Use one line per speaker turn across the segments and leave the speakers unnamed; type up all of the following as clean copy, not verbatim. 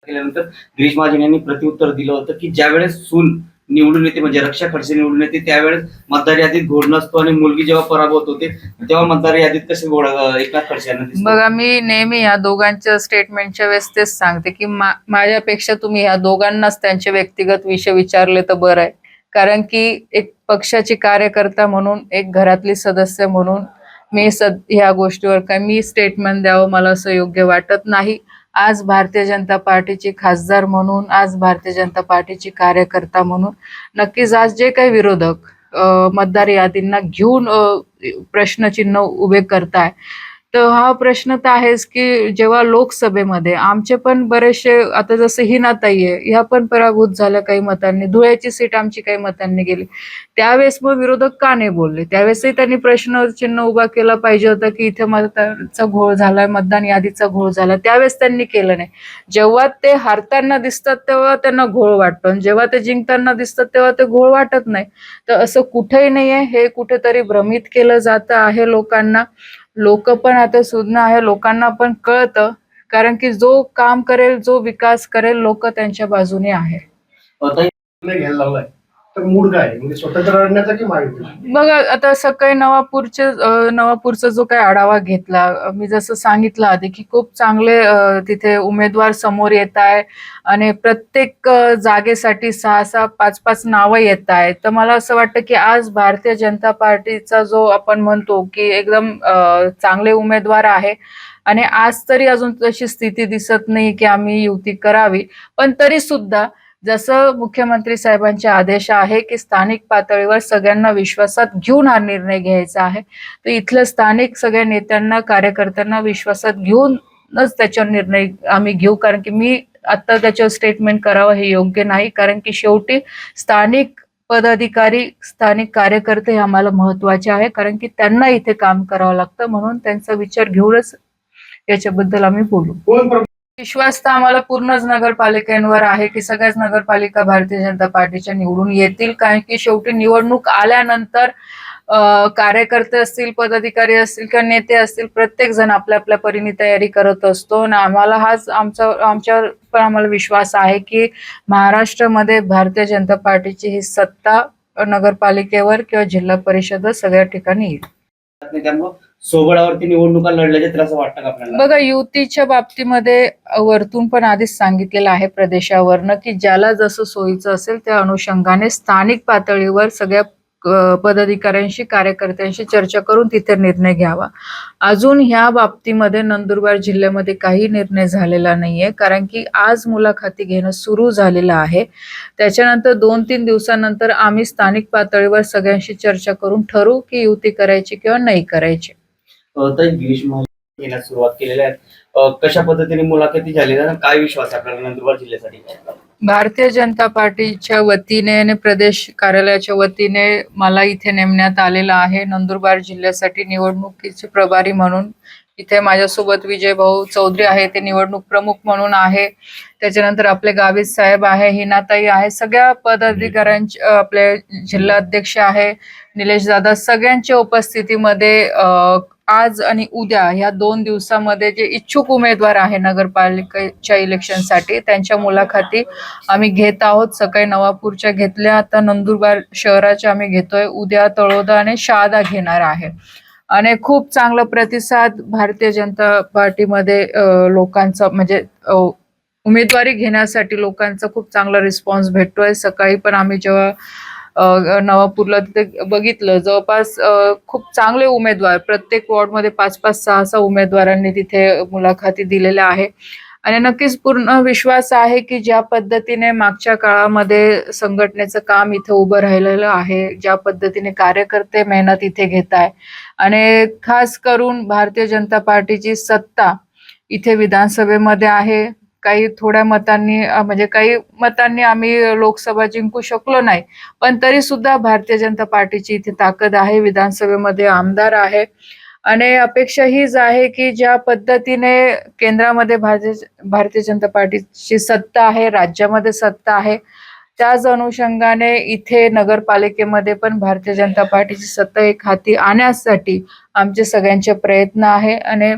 केल्यानंतर गिरीश महाजन यांनी प्रत्युत्तर दिलं होतं की ज्यावेळेस सून निवडून येते म्हणजे रक्षा खडसे निवडून येते त्यावेळेस मतदार यादीत घोळ नसतो आणि मुलगी जेव्हा पराभूत होते तेव्हा मतदार यादीत कसे घोळ एकनाथ खडसे यांना दिसतो.
बघा, मी नेहमी या दोघांच्या स्टेटमेंटच्या वेळेस तेच सांगते की माझ्यापेक्षा तुम्ही या दोघांनाच त्यांचे व्यक्तिगत विषय विचारले तर बरं आहे. कारण की एक पक्षाची कार्यकर्ता म्हणून, एक घरातली सदस्य म्हणून मी ह्या गोष्टीवर काय मी स्टेटमेंट द्यावं मला असं योग्य वाटत नाही. आज भारतीय जनता पार्टीची खासदार म्हणून, आज भारतीय जनता पार्टीची कार्यकर्ता म्हणून नक्कीच आज जे काही विरोधक मतदार यादींना घेऊन प्रश्नचिन्ह उभे करताय, तर हा प्रश्न तर आहेच की जेव्हा लोकसभेमध्ये आमचे पण बरेचसे, आता जसं हिनाताई आहे, ह्या पण पराभूत झाल्या काही मतांनी, धुळ्याची सीट आमची काही मतांनी गेली, त्यावेळेस मग विरोधक का नाही बोलले? त्यावेळेसही त्यांनी प्रश्नचिन्ह उभा केला पाहिजे होता की इथे मतदारांचा घोळ झालाय, मतदान यादीचा घोळ झाला. त्यावेळेस त्यांनी केलं नाही. जेव्हा ते हारताना दिसतात तेव्हा त्यांना घोळ वाटतो आणि जेव्हा ते जिंकताना दिसतात तेव्हा ते घोळ वाटत नाही. तर असं कुठेही नाहीये, हे कुठेतरी भ्रमित केलं जातं आहे लोकांना. लोक पण आता सुज्ञ आहे, लोकांना पण कळतं, कारण की जो काम करेल, जो विकास करेल, लोक त्यांच्या बाजूने आहे.
घ्यायला लावलाय तर मूड काय म्हणजे स्वतंत्र लढण्याचा की महायुती?
बघा, आता सकाळी नवापूरचा जो काही आढावा घेतला, मी जसं सांगितलं आधी की खूप चांगले तिथे उमेदवार समोर येत आहे आणि प्रत्येक जागेसाठी 6-6, 5-5 नावं येत आहेत. तर मला असं वाटतं की आज भारतीय जनता पार्टीचा जो आपण म्हणतो की एकदम चांगले उमेदवार आहे आणि आज तरी अजून तशी स्थिती दिसत नाही की आम्ही युती करावी. पण तरी सुद्धा जसं मुख्यमंत्री साहेबांचे आदेश आहे की स्थानिक पातळीवर सगळ्यांना विश्वासात घेऊन हा निर्णय घ्यायचा आहे, तर इथल्या स्थानिक सगळ्या नेत्यांना, कार्यकर्त्यांना विश्वासात घेऊनच त्याच्यावर निर्णय आम्ही घेऊ. कारण की मी आता त्याच्यावर स्टेटमेंट करावं हे योग्य नाही, कारण की शेवटी स्थानिक पदाधिकारी, स्थानिक कार्यकर्ते हे आम्हाला महत्वाचे आहे, कारण की त्यांना इथे काम करावं लागतं. म्हणून त्यांचा विचार घेऊनच याच्याबद्दल आम्ही बोलू. विश्वास तर आम्हाला पूर्णच नगरपालिकांवर आहे की सगळ्याच नगरपालिका भारतीय जनता पार्टीच्या निवडून येतील. कारण की शेवटी निवडणूक आल्यानंतर कार्यकर्ते असतील, पदाधिकारी असतील किंवा नेते असतील, प्रत्येक जण आपल्या आपल्या परीने तयारी करत असतो आणि आम्हाला हाच आमच्यावर पण आम्हाला विश्वास आहे की महाराष्ट्रामध्ये भारतीय जनता पार्टीची ही सत्ता नगरपालिकेवर किंवा जिल्हा परिषद सगळ्या ठिकाणी येईल.
त्यामुळे सोबळावरती निवडणुका लढल्याचे तर असं वाटतं का आपल्याला?
बघा, युतीच्या बाबतीमध्ये वरतून पण आधीच सांगितलेलं आहे प्रदेशावरनं की ज्याला जसं सोयीचं असेल त्या अनुषंगाने स्थानिक पातळीवर सगळ्या पदाधिकाऱ्यांशी, कार्यकर्त्यांशी चर्चा करून तिथे निर्णय घ्यावा. अजून ह्या बाबतीमध्ये नंदुरबार जिल्ह्यामध्ये काही निर्णय झालेला नाहीये, कारण की आज मुलाखती घेणं सुरू झालेलं आहे. त्याच्यानंतर 2-3 दिवसानंतर आम्ही स्थानिक पातळीवर सगळ्यांशी चर्चा करून ठरवू की युती करायची किंवा नाही करायची.
तर गिरीश महाजन येण्यास सुरुवात केलेल्या आहेत, कशा पद्धतीने मुलाखती झालेल्या, काय विश्वास आहे आपल्याला नंदुरबार जिल्ह्यासाठी?
भारतीय जनता पार्टीच्या वतीने आणि प्रदेश कार्यालयाच्या वतीने मला इथे नेमण्यात आलेलं आहे नंदुरबार जिल्ह्यासाठी निवडणुकीचे प्रभारी म्हणून. इथे माझ्यासोबत विजय भाऊ चौधरी आहे, ते निवडणूक प्रमुख म्हणून आहे. त्याच्यानंतर आपले गावित साहेब आहे, हिनाताई आहे, सगळ्या पदाधिकाऱ्यांचे, आपले जिल्हा अध्यक्ष आहे निलेश दादा, सगळ्यांच्या उपस्थितीमध्ये आज आणि उद्या ह्या 2 दिवसामध्ये जे इच्छुक उमेदवार आहे नगरपालिकेच्या इलेक्शनसाठी त्यांच्या मुलाखती आम्ही घेत आहोत. सकाळी नवापूरच्या घेतल्या, आता नंदुरबार शहराच्या आम्ही घेतोय, उद्या तळोदा आणि शहादा घेणार आहे. आणि खूप चांगला प्रतिसाद भारतीय जनता पार्टीमध्ये लोकांचा, म्हणजे उमेदवारी घेण्यासाठी लोकांचा खूप चांगला रिस्पॉन्स भेटतोय. सकाळी पण आम्ही जेव्हा नवापूरला तिथे बघितलं, जवळपास खूप चांगले उमेदवार, प्रत्येक वॉर्डमध्ये 5-5, 6-6 उमेदवारांनी तिथे मुलाखती दिलेल्या आहे. आणि नक्कीच पूर्ण विश्वास आहे की ज्या पद्धतीने मागच्या काळामध्ये संघटनेचं काम इथे उभं राहिलेलं आहे, ज्या पद्धतीने कार्यकर्ते मेहनत इथे घेत आहे आणि खास करून भारतीय जनता पार्टीची सत्ता इथे विधानसभेमध्ये आहे. काही थोड्या मतांनी, म्हणजे काही मतांनी आम्ही लोकसभा जिंकू शकलो नाही, पण तरी सुद्धा भारतीय जनता पार्टीची इथे ताकद आहे, विधानसभेमध्ये आमदार आहे. आणि अपेक्षा हीच आहे की ज्या पद्धतीने केंद्रामध्ये भारतीय जनता पार्टीची सत्ता आहे, राज्यामध्ये सत्ता आहे, त्याच अनुषंगाने इथे नगरपालिकेमध्ये पण भारतीय जनता पार्टीची सत्ता एक हाती आणण्यासाठी आमचे सगळ्यांचे प्रयत्न आहे. आणि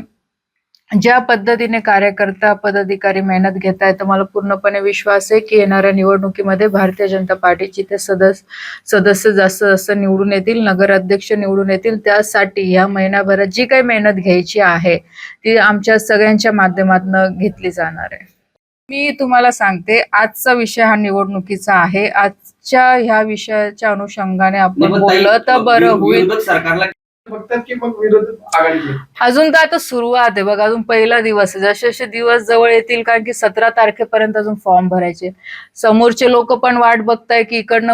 ज्या पद्धतीने कार्यकर्ता पदाधिकारी मेहनत घेत आहेत, तर मला पूर्णपणे विश्वास आहे की येणाऱ्या निवडणुकीमध्ये भारतीय जनता पार्टीचे ते सदस्य जास्त जास्त निवडून येतील, नगराध्यक्ष निवडून येतील. त्यासाठी या महिनाभरात जी काही मेहनत घ्यायची आहे ती आमच्या सगळ्यांच्या माध्यमातून घेतली जाणार आहे. मी तुम्हाला सांगते, आजचा विषय हा निवडणुकीचा आहे. आजच्या ह्या विषयाच्या अनुषंगाने आपण बोललं तर बरं होईल.
विरोधक सरकारला
बघतात की मग विरोध आघाडीचे
अजून तर आता सुरुवात आहे बघा, अजून पहिला दिवस आहे. जसे जसे दिवस जवळ येतील, कारण की 17 तारखेपर्यंत अजून फॉर्म भरायचे. समोरचे लोक पण वाट बघताय की इकडनं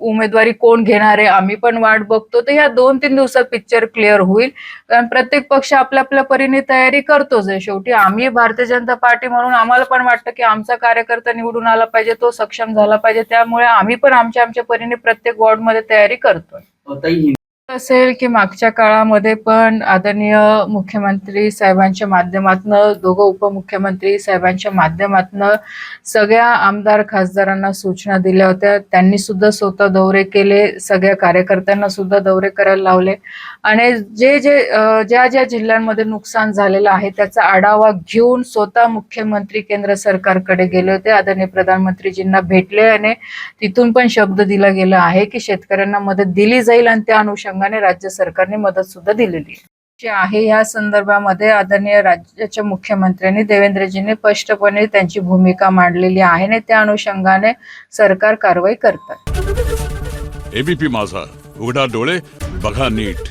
उमेदवारी कोण घेणार आहे, आम्ही पण वाट बघतो. तर ह्या 2-3 दिवसात पिक्चर क्लिअर होईल, कारण प्रत्येक पक्ष आपल्या आपल्या परीने तयारी करतोच आहे. शेवटी आम्ही भारतीय जनता पार्टी म्हणून आम्हाला पण वाटतं की आमचा कार्यकर्ता निवडून आला पाहिजे, तो सक्षम झाला पाहिजे. त्यामुळे आम्ही पण आमच्या परीने प्रत्येक वॉर्डमध्ये तयारी करतोय.
ताई,
असेल की मागच्या काळामध्ये पण आदरणीय मुख्यमंत्री साहेबांच्या माध्यमातून, दोघं उपमुख्यमंत्री साहेबांच्या माध्यमातून सगळ्या आमदार खासदारांना सूचना दिल्या होत्या. त्यांनी सुद्धा स्वतः दौरे केले, सगळ्या कार्यकर्त्यांना सुद्धा दौरे करायला लावले आणि ज्या जिल्ह्यांमध्ये नुकसान झालेलं आहे त्याचा आढावा घेऊन स्वतः मुख्यमंत्री केंद्र सरकारकडे गेले होते. आदरणीय प्रधानमंत्रीजींना भेटले आणि तिथून पण शब्द दिला गेला आहे की शेतकऱ्यांना मदत दिली जाईल आणि त्या अनुषंगाने राज्य सरकारने मदत सुद्धा दिलेली आहे. या संदर्भामध्ये आदरणीय राज्याच्या मुख्यमंत्र्यांनी देवेंद्रजींनी स्पष्टपणे त्यांची भूमिका मांडलेली आहे आणि त्या अनुषंगाने सरकार कारवाई करतात.
एबीपी माझा, उघडा डोळे बघा नीट.